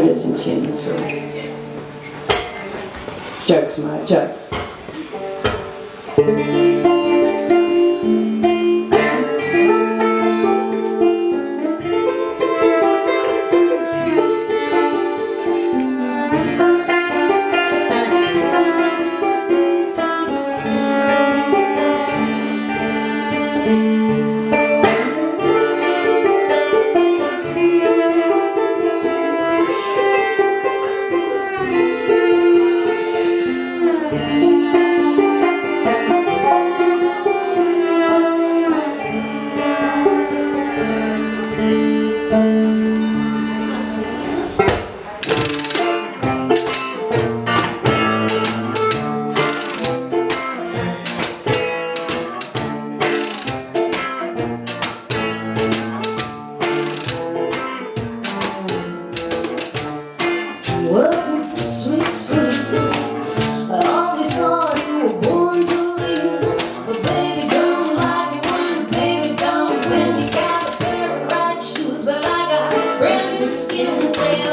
Isn't in, so jokes, my jokes. Well, sweet, sweet, I always thought you were born to lead. But baby, don't like it when, baby, don't when you got a pair of right shoes. But I got brand new skin, say